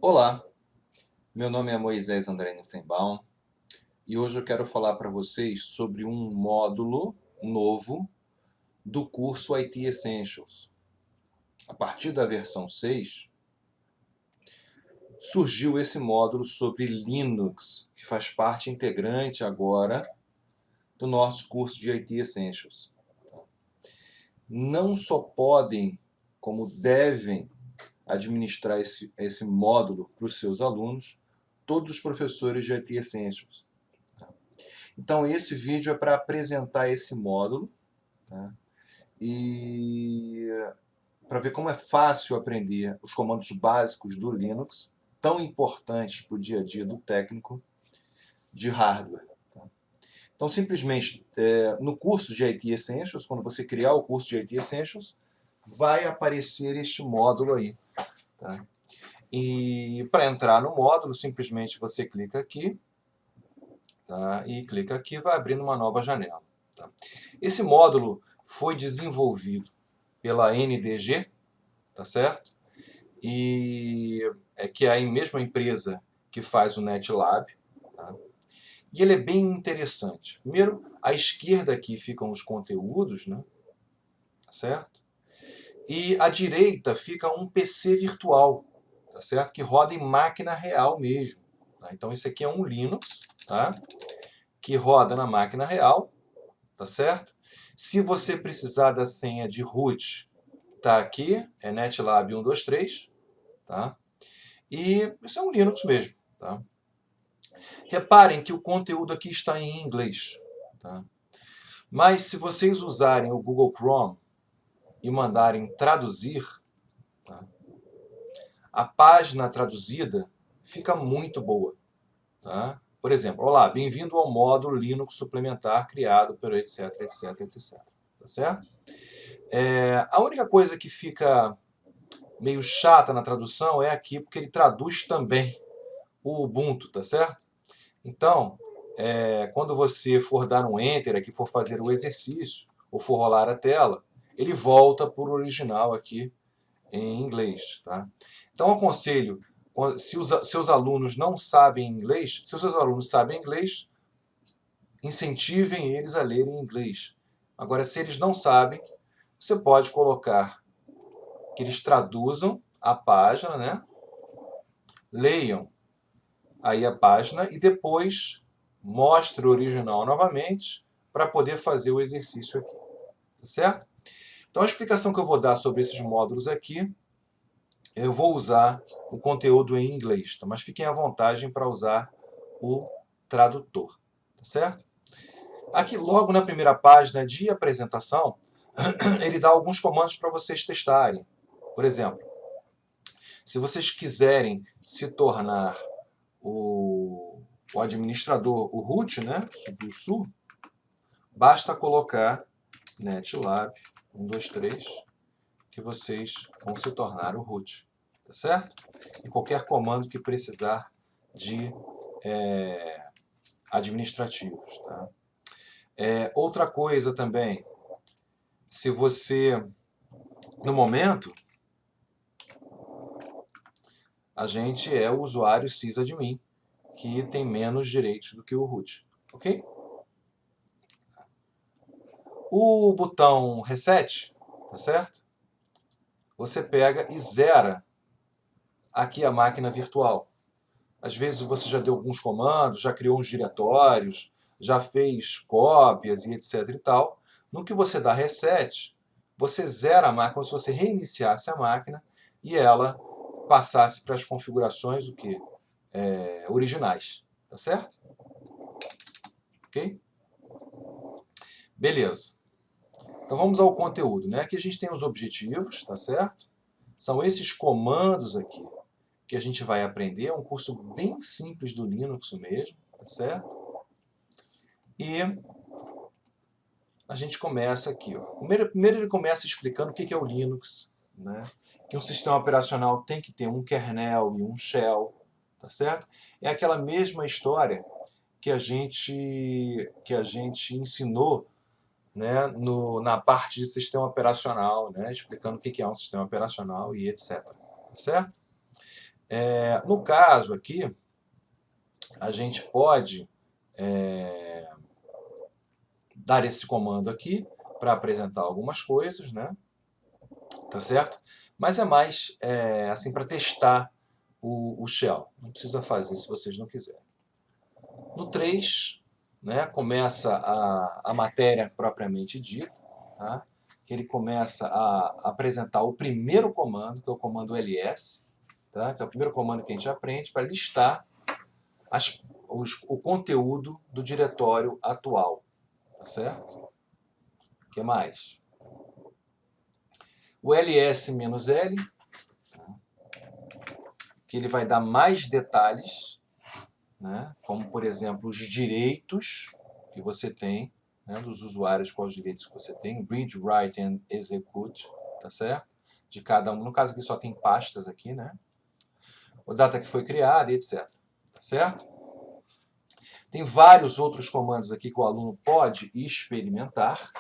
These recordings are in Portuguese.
Olá, meu nome é Moisés André Nissenbaum e hoje eu quero falar para vocês sobre um módulo novo do curso IT Essentials. A partir da versão 6, surgiu esse módulo sobre Linux, que faz parte integrante agora do nosso curso de IT Essentials. Não só podem, como devem administrar esse módulo para os seus alunos, todos os professores de IT Essentials. Então esse vídeo é para apresentar esse módulo, tá? E para ver como é fácil aprender os comandos básicos do Linux, tão importantes para o dia a dia do técnico de hardware. Tá? Então simplesmente, no curso de IT Essentials, quando você criar o curso de IT Essentials, vai aparecer este módulo aí. Tá? E para entrar no módulo, simplesmente você clica aqui, tá? E clica aqui, vai abrindo uma nova janela. Tá? Esse módulo foi desenvolvido pela NDG, tá certo? E que é a mesma empresa que faz o NetLab. Tá? E ele é bem interessante. Primeiro, à esquerda aqui ficam os conteúdos, né? Tá certo? E à direita fica um PC virtual, tá certo? Que roda em máquina real mesmo. Tá? Então esse aqui é um Linux, tá? Que roda na máquina real, tá certo? Se você precisar da senha de root, tá aqui, é NetLab 123, tá? E isso é um Linux mesmo, tá? Reparem que o conteúdo aqui está em inglês, tá? Mas se vocês usarem o Google Chrome e mandarem traduzir, tá? A página traduzida fica muito boa, tá? Por exemplo, olá, bem-vindo ao módulo Linux suplementar criado pelo etc, etc, etc. Tá certo? A única coisa que fica meio chata na tradução é aqui, porque ele traduz também o Ubuntu, tá certo? Então, quando você for dar um Enter aqui, for fazer o exercício, ou for rolar a tela, ele volta para o original aqui em inglês. Tá? Então, aconselho, se os seus alunos não sabem inglês, se os seus alunos sabem inglês, incentivem eles a lerem inglês. Agora, se eles não sabem, você pode colocar que eles traduzam a página, né? Leiam aí a página e depois mostre o original novamente para poder fazer o exercício aqui. Tá certo? Então a explicação que eu vou dar sobre esses módulos aqui, eu vou usar o conteúdo em inglês, tá? Mas fiquem à vontade para usar o tradutor. Tá certo? Aqui logo na primeira página de apresentação, ele dá alguns comandos para vocês testarem. Por exemplo, se vocês quiserem se tornar o administrador, o root, né, do sul, basta colocar NetLab 123, que vocês vão se tornar o root, tá certo? E qualquer comando que precisar de administrativos, tá? Outra coisa também, se você, no momento, a gente é o usuário sysadmin, que tem menos direitos do que o root, ok? O botão reset, tá certo? Você pega e zera aqui a máquina virtual. Às vezes você já deu alguns comandos, já criou uns diretórios, já fez cópias e etc e tal. No que você dá reset, você zera a máquina, como se você reiniciasse a máquina e ela passasse para as configurações o quê? Originais. Tá certo? Ok? Beleza. Então vamos ao conteúdo, né? Aqui a gente tem os objetivos, tá certo? São esses comandos aqui que a gente vai aprender. É um curso bem simples do Linux mesmo, tá certo? E a gente começa aqui. Ó. Primeiro ele começa explicando o que é o Linux, né? Que um sistema operacional tem que ter um kernel e um shell, tá certo? É aquela mesma história que a gente ensinou, né, na parte de sistema operacional, né, explicando o que é um sistema operacional e etc. Tá certo? No caso aqui, a gente pode dar esse comando aqui para apresentar algumas coisas, né? Tá certo? Mas é mais assim para testar o shell. Não precisa fazer se vocês não quiserem. No 3, né, começa a matéria propriamente dita, tá? Que ele começa a apresentar o primeiro comando, que é o comando ls, tá? Que é o primeiro comando que a gente aprende para listar o conteúdo do diretório atual. Tá certo? O que mais? O ls-l, que ele vai dar mais detalhes, né? Como, por exemplo, os direitos que você tem, né? Dos usuários, quais os direitos que você tem, read, write and execute, tá certo? De cada um, no caso aqui só tem pastas aqui, né? A data que foi criada e etc. Tá certo? Tem vários outros comandos aqui que o aluno pode experimentar,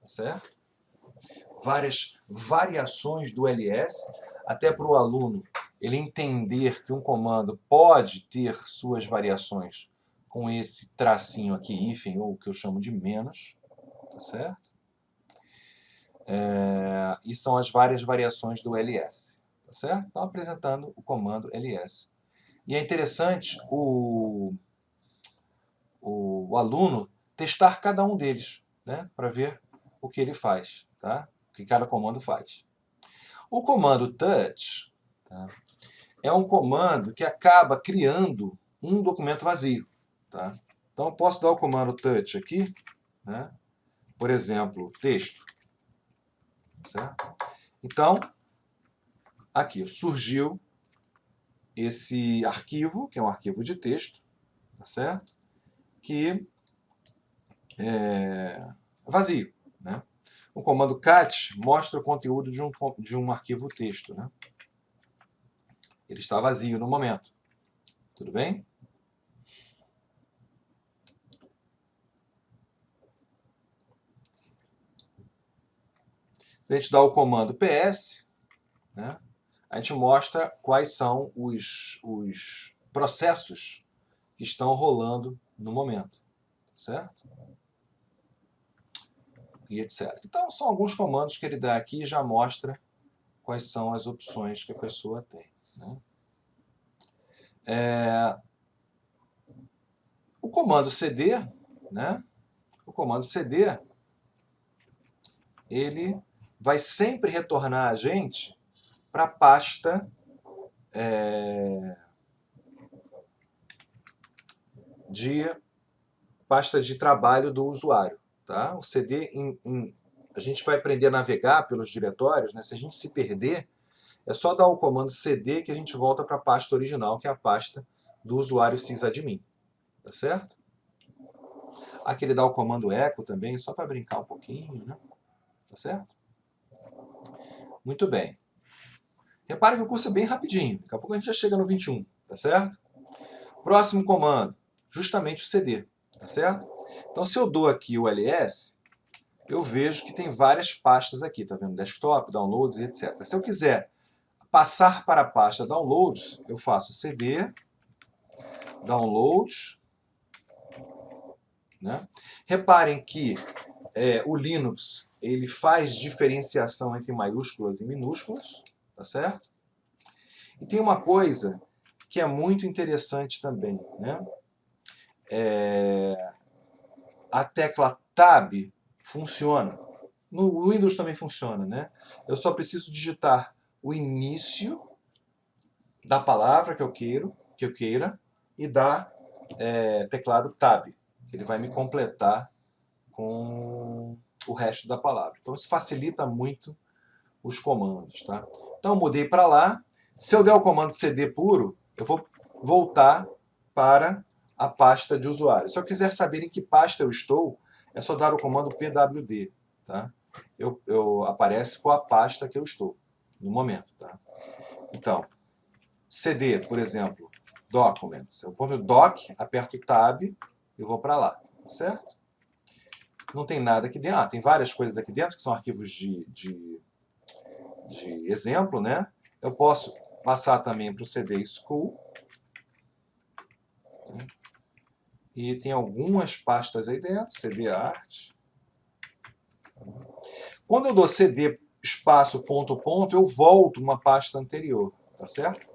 tá certo? Várias variações do ls, até para o aluno ele entender que um comando pode ter suas variações com esse tracinho aqui, hífen, ou o que eu chamo de menos, tá certo? E são as várias variações do ls, tá certo? Então, apresentando o comando ls. E é interessante o aluno testar cada um deles, né? Para ver o que ele faz, tá? O que cada comando faz. O comando touch, tá? É um comando que acaba criando um documento vazio, tá? Então, eu posso dar o comando touch aqui, né? Por exemplo, texto. Certo? Então, aqui surgiu esse arquivo, que é um arquivo de texto, tá certo? Que é vazio, né? O comando cat mostra o conteúdo de um arquivo texto, né? Ele está vazio no momento. Tudo bem? Se a gente dá o comando ps, né, a gente mostra quais são os processos que estão rolando no momento. Certo? E etc. Então, são alguns comandos que ele dá aqui e já mostra quais são as opções que a pessoa tem. Né? O comando cd, né? O comando cd, ele vai sempre retornar a gente para a pasta de trabalho do usuário. Tá? O cd, a gente vai aprender a navegar pelos diretórios, né? Se a gente se perder, é só dar o comando cd que a gente volta para a pasta original, que é a pasta do usuário sysadmin. Tá certo? Aqui ele dá o comando echo também, só para brincar um pouquinho, né? Tá certo? Muito bem. Repare que o curso é bem rapidinho. Daqui a pouco a gente já chega no 21, tá certo? Próximo comando, justamente o cd, tá certo? Então, se eu dou aqui o ls, eu vejo que tem várias pastas aqui, tá vendo? Desktop, downloads, etc. Se eu quiser passar para a pasta downloads, eu faço cd, downloads, né? Reparem que o Linux ele faz diferenciação entre maiúsculas e minúsculas, tá certo? E tem uma coisa que é muito interessante também, né? A tecla Tab funciona. No Windows também funciona, né? Eu só preciso digitar o início da palavra que eu queira e dar teclado Tab, que ele vai me completar com o resto da palavra. Então isso facilita muito os comandos, tá? Então eu mudei para lá. Se eu der o comando cd puro, eu vou voltar para a pasta de usuário. Se eu quiser saber em que pasta eu estou, é só dar o comando pwd, tá? Aparece qual a pasta que eu estou no momento, tá? Então, cd, por exemplo, documents. Eu ponho doc, aperto tab e vou para lá, tá certo? Não tem nada aqui dentro. Tem várias coisas aqui dentro que são arquivos de exemplo, né? Eu posso passar também para o CD School. E tem algumas pastas aí dentro, CD Art. Quando eu dou CD espaço ponto ponto, eu volto uma pasta anterior, tá certo?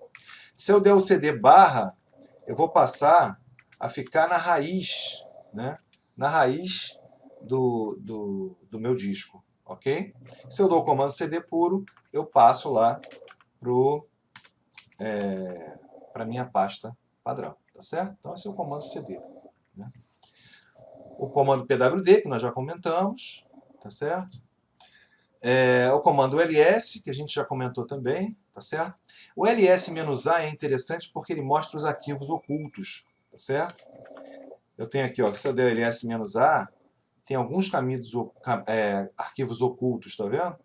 Se eu der o CD barra, eu vou passar a ficar na raiz, né? Na raiz do meu disco, ok? Se eu dou o comando CD puro, eu passo lá para a minha pasta padrão, tá certo? Então esse é o comando CD, né? O comando PWD, que nós já comentamos, tá certo? O comando ls, que a gente já comentou também, tá certo? O ls-a é interessante porque ele mostra os arquivos ocultos, tá certo? Eu tenho aqui, ó, se eu der ls-a, tem alguns arquivos ocultos, tá vendo?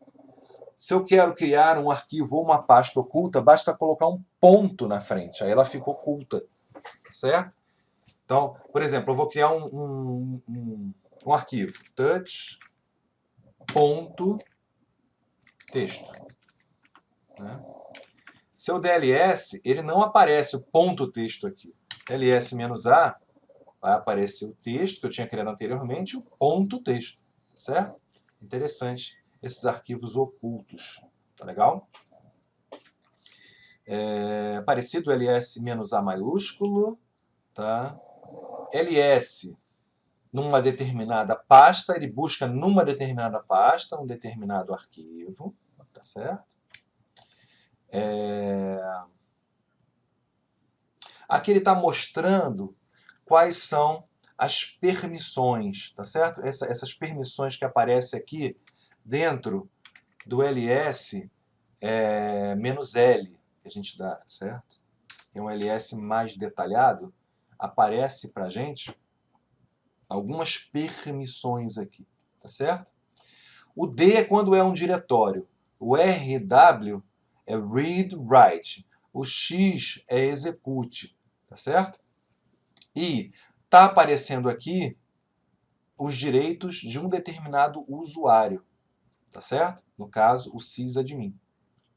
Se eu quero criar um arquivo ou uma pasta oculta, basta colocar um ponto na frente, aí ela fica oculta, certo? Então, por exemplo, eu vou criar um arquivo, touch.texto. Né? Se eu der ls, ele não aparece o ponto texto aqui. ls-a vai aparecer o texto que eu tinha criado anteriormente e o ponto texto, certo? Interessante esses arquivos ocultos, tá legal? Parecido ls-a maiúsculo, tá? ls numa determinada pasta, ele busca numa determinada pasta um determinado arquivo, tá certo? Aqui ele está mostrando quais são as permissões, tá certo? Essas permissões que aparecem aqui dentro do ls -l que a gente dá, tá certo? Tem um ls mais detalhado, aparece para a gente algumas permissões aqui, tá certo? O D é quando é um diretório, o RW é read write, o X é execute, tá certo? E está aparecendo aqui os direitos de um determinado usuário, tá certo? No caso, o sysadmin,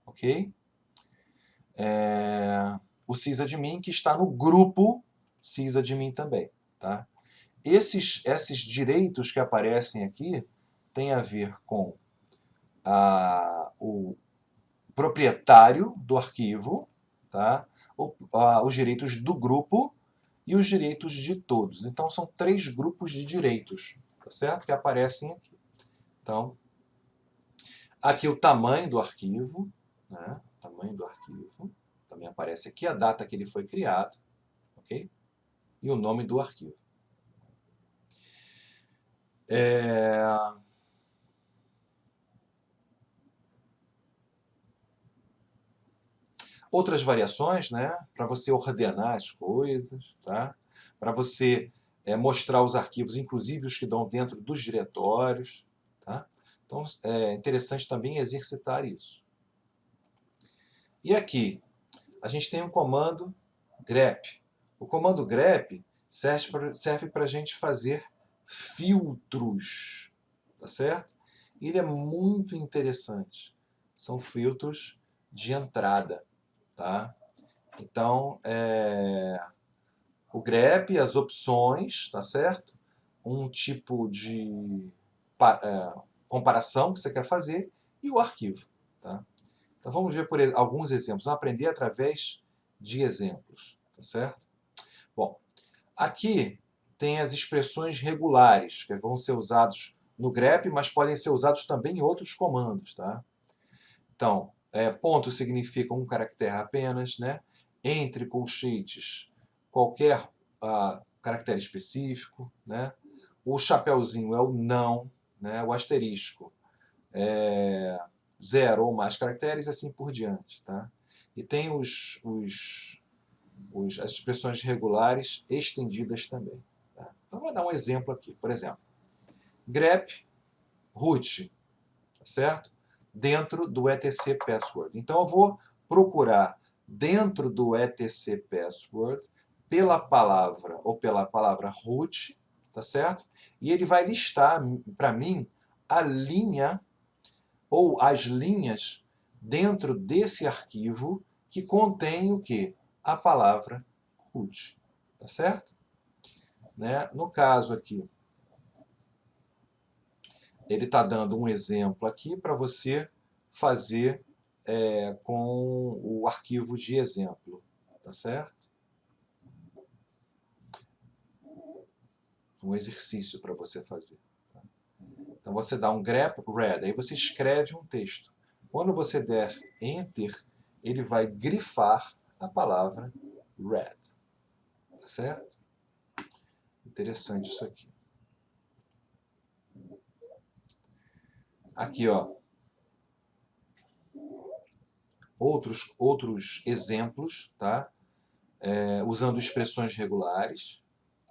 ok? O sysadmin que está no grupo sysadmin também, tá? Esses direitos que aparecem aqui têm a ver com o proprietário do arquivo, tá? Os direitos do grupo e os direitos de todos. Então, são 3 grupos de direitos, tá certo? Que aparecem aqui. Então, aqui o tamanho do arquivo, né? O tamanho do arquivo. Também aparece aqui a data que ele foi criado, ok? E o nome do arquivo. Outras variações, né? Para você ordenar as coisas, tá? Para você mostrar os arquivos, inclusive os que dão dentro dos diretórios, tá? Então, é interessante também exercitar isso. E aqui, a gente tem um comando grep. O comando grep serve para a gente fazer filtros, tá certo? Ele é muito interessante. São filtros de entrada, tá? Então, o grep, as opções, tá certo? Um tipo de comparação que você quer fazer e o arquivo, tá? Então vamos ver por alguns exemplos. Vamos aprender através de exemplos, tá certo? Bom, aqui tem as expressões regulares, que vão ser usados no grep, mas podem ser usados também em outros comandos, tá? Então, ponto significa um caractere apenas, né? Entre colchetes, qualquer caractere específico, né? O chapeuzinho é o não, né? O asterisco é 0 ou mais caracteres e assim por diante, tá? E tem as expressões regulares estendidas também, tá? Então, vou dar um exemplo aqui. Por exemplo, grep root, tá certo? Dentro do etc password. Então, eu vou procurar dentro do etc password pela palavra root, tá certo? E ele vai listar para mim a linha ou as linhas dentro desse arquivo que contém o quê? A palavra root, tá certo? Né? No caso aqui, ele está dando um exemplo aqui para você fazer com o arquivo de exemplo, tá certo? Um exercício para você fazer. Tá? Então você dá um grep read, aí você escreve um texto. Quando você der Enter, ele vai grifar a palavra read. Tá certo? Interessante isso aqui. Aqui, ó. Outros exemplos, tá? Usando expressões regulares,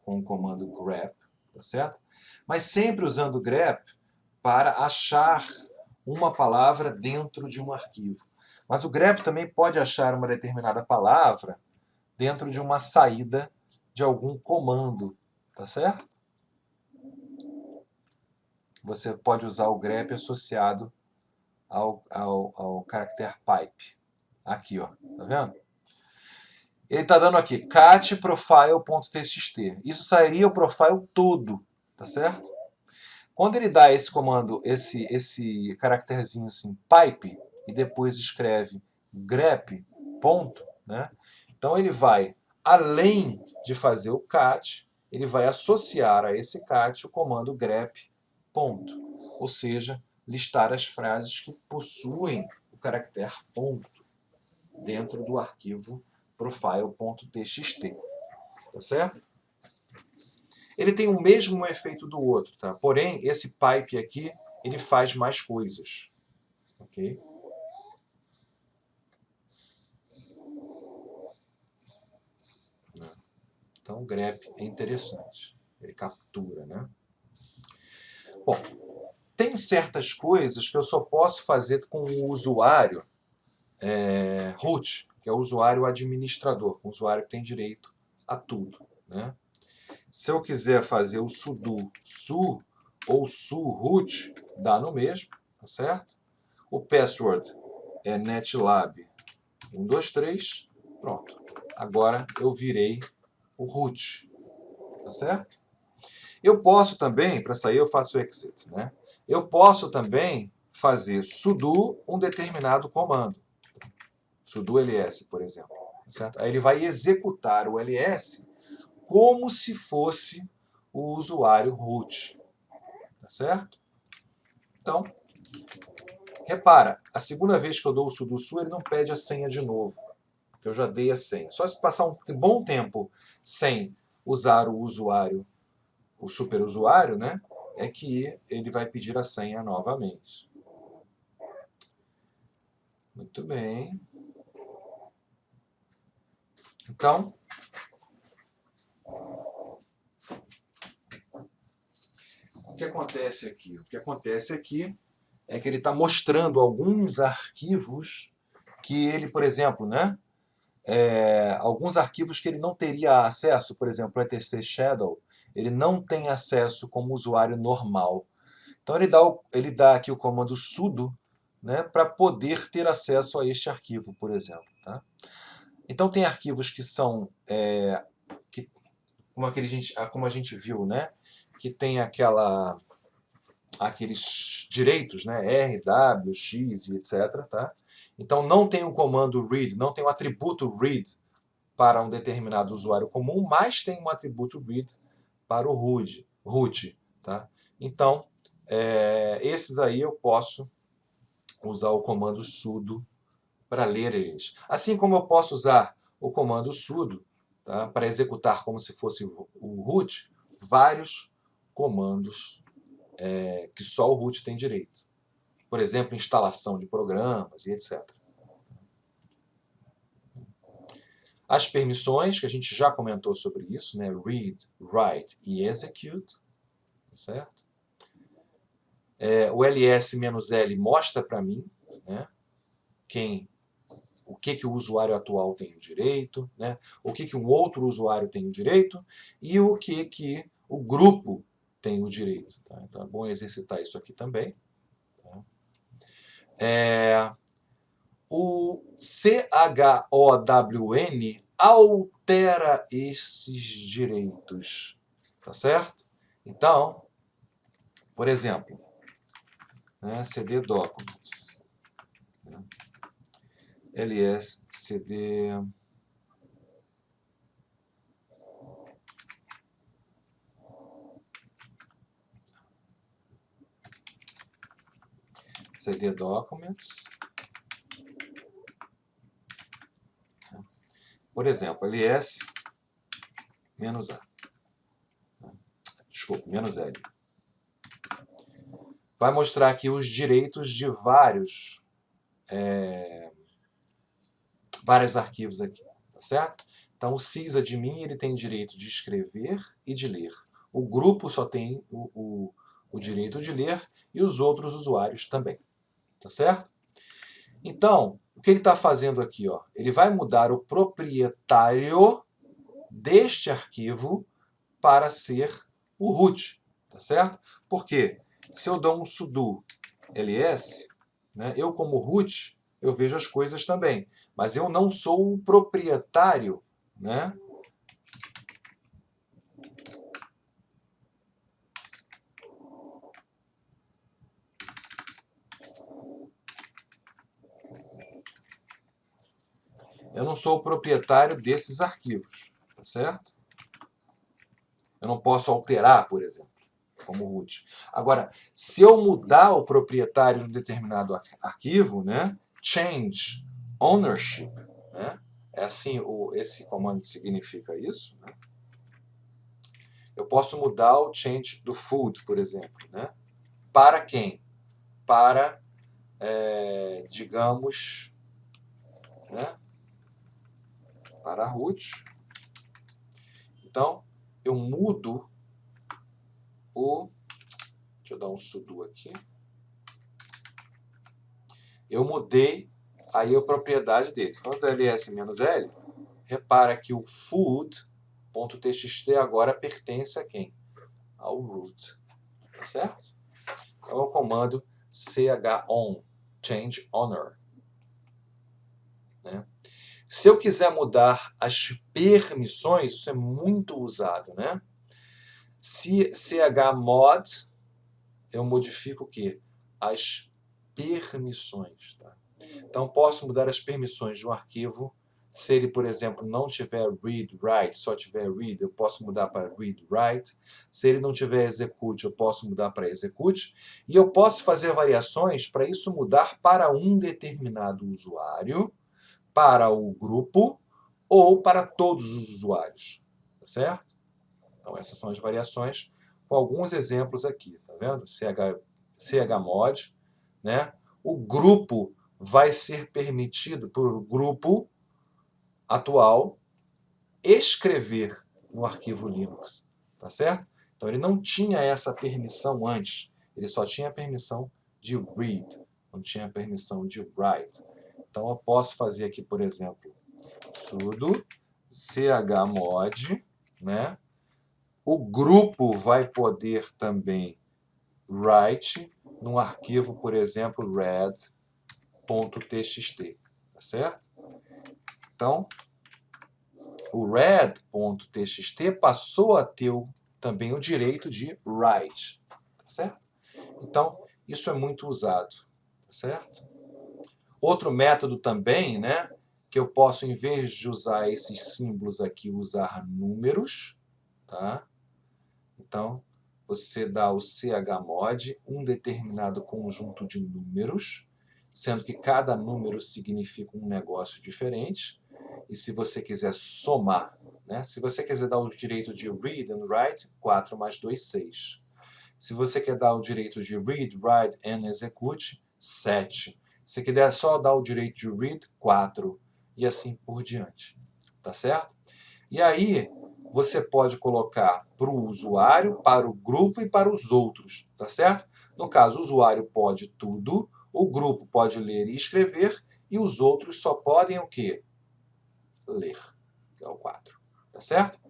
com o comando grep, tá certo? Mas sempre usando grep para achar uma palavra dentro de um arquivo. Mas o grep também pode achar uma determinada palavra dentro de uma saída de algum comando, tá certo? Você pode usar o grep associado ao caractere pipe. Aqui, ó, tá vendo? Ele está dando aqui catprofile.txt. Isso sairia o profile todo, tá certo? Quando ele dá esse comando, esse caracterzinho assim, pipe, e depois escreve grep, ponto, né? Então ele vai, além de fazer o cat, ele vai associar a esse cat o comando grep, ponto. Ou seja, listar as frases que possuem o caractere ponto dentro do arquivo profile.txt, tá certo? Ele tem o mesmo efeito do outro, tá? Porém, esse pipe aqui, ele faz mais coisas, ok? Então, o grep é interessante, ele captura, né? Bom, tem certas coisas que eu só posso fazer com o usuário root, que é o usuário administrador, o usuário que tem direito a tudo, né? Se eu quiser fazer o sudo su ou su root, dá no mesmo, tá certo? O password é netlab 123, pronto. Agora eu virei o root, tá certo? Eu posso também, para sair eu faço exit, né? Eu posso também fazer sudo um determinado comando. Sudo ls, por exemplo. Tá certo? Aí ele vai executar o ls como se fosse o usuário root. Tá certo? Então, repara, a segunda vez que eu dou o sudo su, ele não pede a senha de novo, porque eu já dei a senha. Só se passar um bom tempo sem usar o usuário, o superusuário, né, é que ele vai pedir a senha novamente. Muito bem. Então, o que acontece aqui? O que acontece aqui é que ele está mostrando alguns arquivos que ele, por exemplo, né, alguns arquivos que ele não teria acesso, por exemplo, o etc shadow, ele não tem acesso como usuário normal. Então ele dá aqui o comando sudo, né, para poder ter acesso a este arquivo, por exemplo. Tá? Então tem arquivos que são, como a gente viu, né, que tem aqueles direitos, né, R, W, X e etc. Tá? Então não tem o comando read, não tem o atributo read para um determinado usuário comum, mas tem um atributo read para o root. Tá? Então, esses aí eu posso usar o comando sudo para ler eles. Assim como eu posso usar o comando sudo, tá, para executar como se fosse o root, vários comandos que só o root tem direito. Por exemplo, instalação de programas e etc. As permissões, que a gente já comentou sobre isso, né? Read, write e execute, certo? O ls-l mostra para mim, né, o que o usuário atual tem o direito, né, o que um outro usuário tem o direito e o que o grupo tem o direito. Tá? Então é bom exercitar isso aqui também. Tá? O CHOWN altera esses direitos, tá certo? Então, por exemplo, né, CD Documents, né, ls cd CD Documents, por exemplo, ls -a, desculpa, -l. Vai mostrar aqui os direitos de vários arquivos aqui, tá certo? Então, o sysadmin ele tem direito de escrever e de ler. O grupo só tem o direito de ler e os outros usuários também, tá certo? Então, o que ele está fazendo aqui? Ó? Ele vai mudar o proprietário deste arquivo para ser o root, tá certo? Porque se eu dou um sudo ls, né, eu como root, eu vejo as coisas também, mas eu não sou o proprietário, né? Eu não sou o proprietário desses arquivos, tá certo? Eu não posso alterar, por exemplo, como root. Agora, se eu mudar o proprietário de um determinado arquivo, né, change ownership, né, é assim esse comando significa isso, né? Eu posso mudar o change do food, por exemplo, né? Para quem? Para, digamos, né? Para root. Então, eu mudo o... Deixa eu dar um sudo aqui. Eu mudei aí a propriedade deles. Então, do ls-l, repara que o food.txt agora pertence a quem? Ao root. Tá certo? Então, é o comando chown, change owner. Né? Se eu quiser mudar as permissões, isso é muito usado, né? Se chmod, eu modifico o quê? As permissões. Tá? Então, posso mudar as permissões de um arquivo. Se ele, por exemplo, não tiver read-write, só tiver read, eu posso mudar para read-write. Se ele não tiver execute, eu posso mudar para execute. E eu posso fazer variações para isso mudar para um determinado usuário, para o grupo ou para todos os usuários. Tá certo? Então, essas são as variações com alguns exemplos aqui. Tá vendo? chmod, né? O grupo vai ser permitido por grupo atual escrever no arquivo Linux, tá certo? Então ele não tinha essa permissão antes, ele só tinha a permissão de read, não tinha a permissão de write. Então eu posso fazer aqui, por exemplo, sudo chmod, né? O grupo vai poder também write num arquivo, por exemplo, red.txt, tá certo? Então, o red.txt passou a ter também o direito de write, tá certo? Então, isso é muito usado, tá certo? Outro método também, né, que eu posso, em vez de usar esses símbolos aqui, usar números, tá? Então, você dá o chmod, um determinado conjunto de números, sendo que cada número significa um negócio diferente. E se você quiser somar, né? Se você quiser dar o direito de read and write, 4 mais 2, 6. Se você quer dar o direito de read, write and execute, 7. Se quiser só dar o direito de read, 4. E assim por diante. Tá certo? E aí, você pode colocar para o usuário, para o grupo e para os outros, tá certo? No caso, o usuário pode tudo, o grupo pode ler e escrever, e os outros só podem o quê? Ler, que é o 4, tá certo?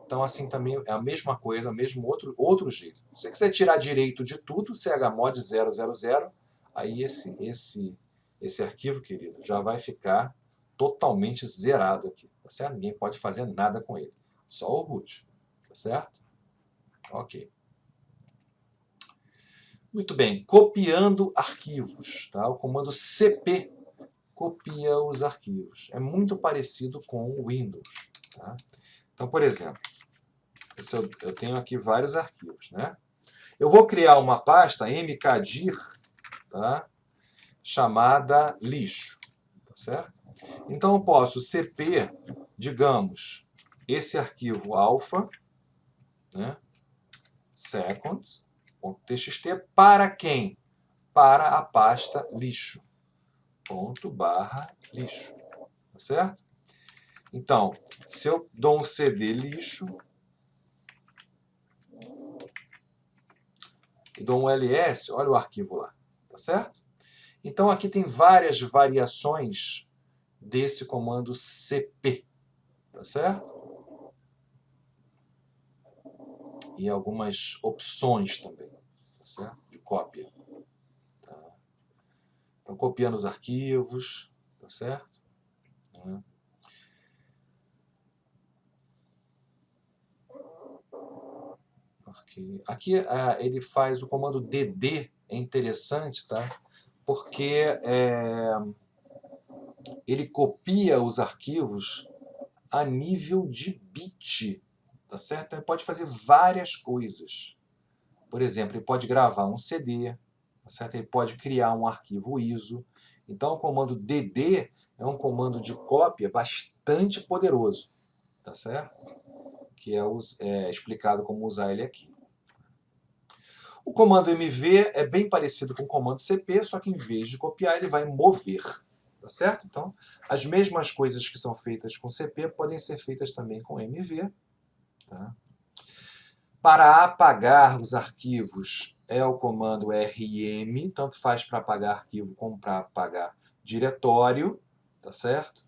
Então, assim também é a mesma coisa, mesmo outro jeito. Se você quiser tirar direito de tudo, chmod 000, aí esse esse arquivo, querido, já vai ficar totalmente zerado aqui, tá certo? Ninguém pode fazer nada com ele, só o root, tá certo? Ok. Muito bem, copiando arquivos, tá? O comando cp copia os arquivos. É muito parecido com o Windows, tá? Então, por exemplo, eu tenho aqui vários arquivos, né? Eu vou criar uma pasta mkdir, tá? Chamada lixo, tá certo? Então eu posso cp, digamos, esse arquivo alpha, né? Second.txt para quem? Para a pasta lixo. Ponto barra lixo, tá certo? Então, se eu dou um cd lixo e dou um ls, olha o arquivo lá, tá certo? Então aqui tem várias variações desse comando cp, tá certo? E algumas opções também, tá certo? De cópia. Tá? Então, copiando os arquivos, tá certo? Aqui ele faz o comando dd, é interessante, tá? Porque ele copia os arquivos a nível de bit, tá certo? Então, ele pode fazer várias coisas. Por exemplo, ele pode gravar um CD, tá certo? Ele pode criar um arquivo ISO. Então, o comando dd é um comando de cópia bastante poderoso, tá certo? Que é explicado como usar ele aqui. O comando mv é bem parecido com o comando cp, só que em vez de copiar, ele vai mover. Tá certo? Então, as mesmas coisas que são feitas com cp podem ser feitas também com mv. Tá? Para apagar os arquivos é o comando rm, tanto faz para apagar arquivo como para apagar diretório. Tá certo?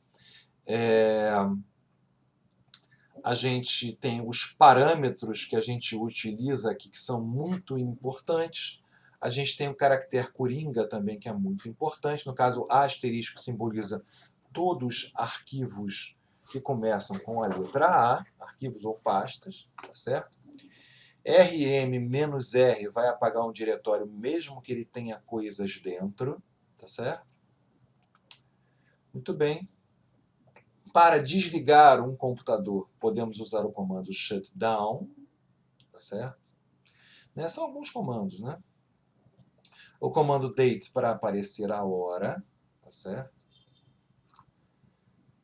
A gente tem os parâmetros que a gente utiliza aqui, que são muito importantes. A gente tem o caractere coringa também, que é muito importante. No caso, asterisco simboliza todos os arquivos que começam com a letra A, arquivos ou pastas, tá certo? rm-r vai apagar um diretório mesmo que ele tenha coisas dentro, tá certo? Muito bem. Para desligar um computador, podemos usar o comando shutdown, tá certo? São alguns comandos, né? O comando date para aparecer a hora, tá certo?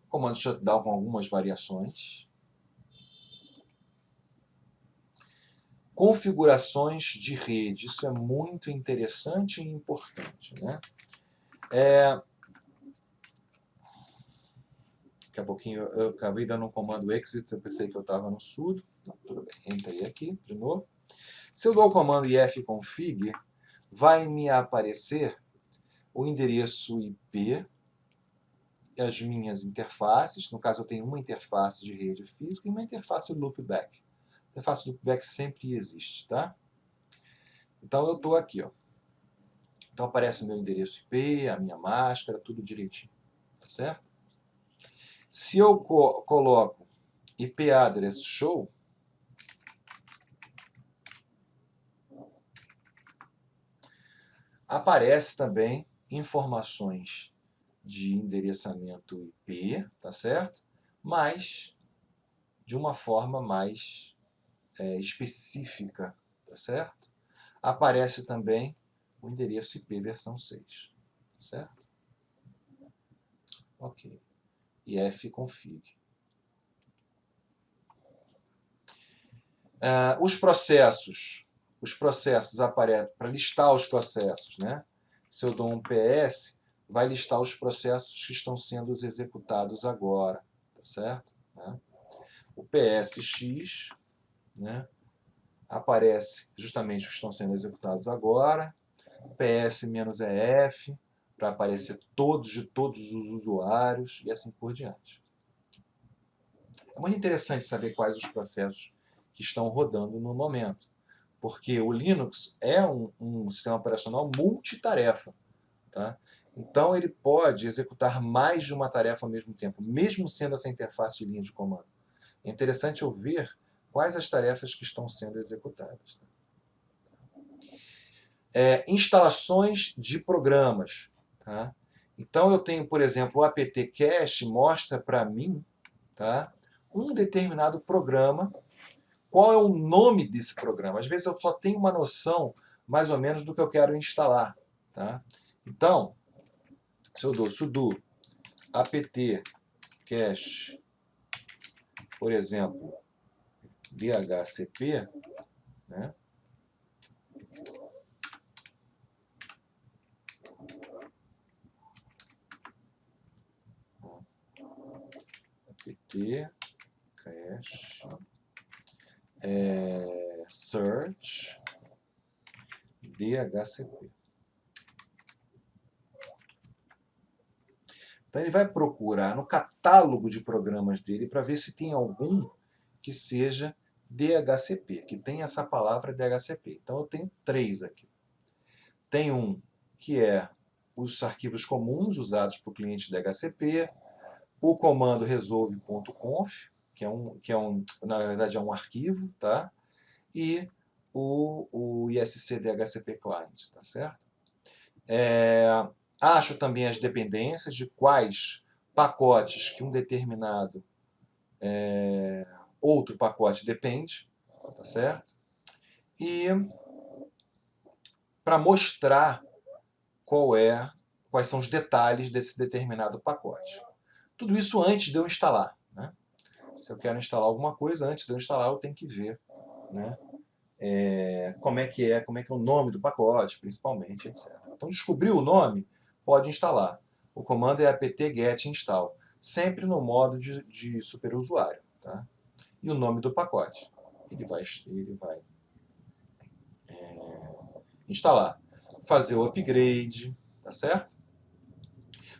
O comando shutdown com algumas variações. Configurações de rede, isso é muito interessante e importante, né? Daqui a pouquinho eu acabei dando um comando exit, eu pensei que eu estava no sudo. Não, tudo bem, entrei aqui de novo. Se eu dou o comando ifconfig, vai me aparecer o endereço IP e as minhas interfaces. No caso, eu tenho uma interface de rede física e uma interface loopback. A interface loopback sempre existe, tá? Então, eu estou aqui, ó. Então, aparece o meu endereço IP, a minha máscara, tudo direitinho, tá certo? Se eu coloco IP address show, aparece também informações de endereçamento IP, tá certo? Mas de uma forma mais específica, tá certo? Aparece também o endereço IP versão 6, tá certo? Ok. ifconfig. Os processos aparecem, para listar os processos, né? Se eu dou um PS, vai listar os processos que estão sendo executados agora, tá certo? O PSX, né, aparece justamente os que estão sendo executados agora, PS-EF, para aparecer de todos os usuários, e assim por diante. É muito interessante saber quais os processos que estão rodando no momento, porque o Linux é um sistema operacional multitarefa. Tá? Então ele pode executar mais de uma tarefa ao mesmo tempo, mesmo sendo essa interface de linha de comando. É interessante eu ver quais as tarefas que estão sendo executadas. Instalações de programas. Tá? Então eu tenho, por exemplo, o apt-cache mostra para mim, tá, um determinado programa. Qual é o nome desse programa? Às vezes eu só tenho uma noção mais ou menos do que eu quero instalar. Tá? Então, se eu dou sudo apt-cache, por exemplo, dhcp, né? apt-cache search dhcp. Então ele vai procurar no catálogo de programas dele para ver se tem algum que seja dhcp, que tem essa palavra dhcp. Então eu tenho 3 aqui. Tem um que é os arquivos comuns usados por clientes dhcp, o comando resolve.conf, que é um, na verdade é um arquivo, tá? E o ISC dhcp client, tá certo? Acho também as dependências de quais pacotes que um determinado outro pacote depende, tá certo? E para mostrar quais são os detalhes desse determinado pacote. Tudo isso antes de eu instalar. Né? Se eu quero instalar alguma coisa, antes de eu instalar, eu tenho que ver, né, como é que é o nome do pacote, principalmente, etc. Então, descobriu o nome, pode instalar. O comando é apt-get install, sempre no modo de superusuário. Tá? E o nome do pacote. Ele vai instalar. Fazer o upgrade, tá certo?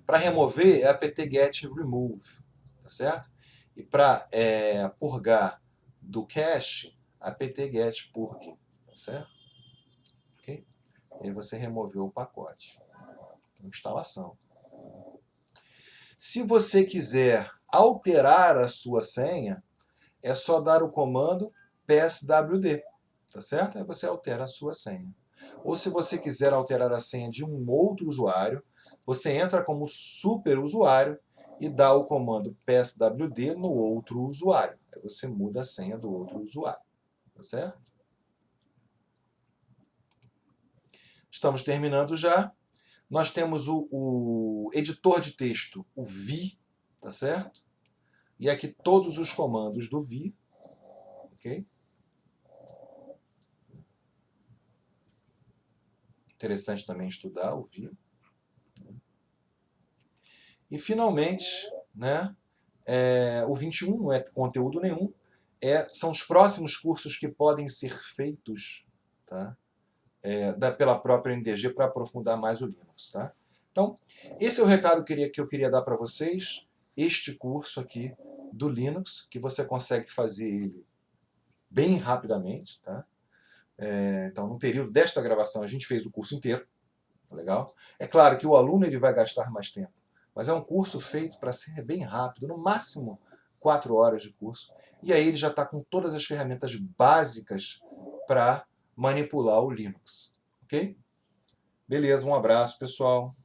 Para remover é apt-get remove, tá certo? E para purgar do cache, apt-get purge, tá certo? Ok? E aí você removeu o pacote. Instalação. Se você quiser alterar a sua senha, é só dar o comando pswd, tá certo? Aí você altera a sua senha. Ou se você quiser alterar a senha de um outro usuário, você entra como superusuário e dá o comando pswd no outro usuário. Aí você muda a senha do outro usuário, tá certo? Estamos terminando já. Nós temos o editor de texto, o vi, tá certo? E aqui todos os comandos do vi, ok? Interessante também estudar o vi. E, finalmente, né, o 21 não é conteúdo nenhum, são os próximos cursos que podem ser feitos, tá, pela própria NDG para aprofundar mais o Linux. Tá? Então, esse é o recado que eu queria dar para vocês, este curso aqui do Linux, que você consegue fazer ele bem rapidamente. Tá? Então, no período desta gravação, a gente fez o curso inteiro. Tá legal? É claro que o aluno ele vai gastar mais tempo, mas é um curso feito para ser bem rápido, no máximo 4 horas de curso. E aí ele já está com todas as ferramentas básicas para manipular o Linux. Ok? Beleza, um abraço, pessoal.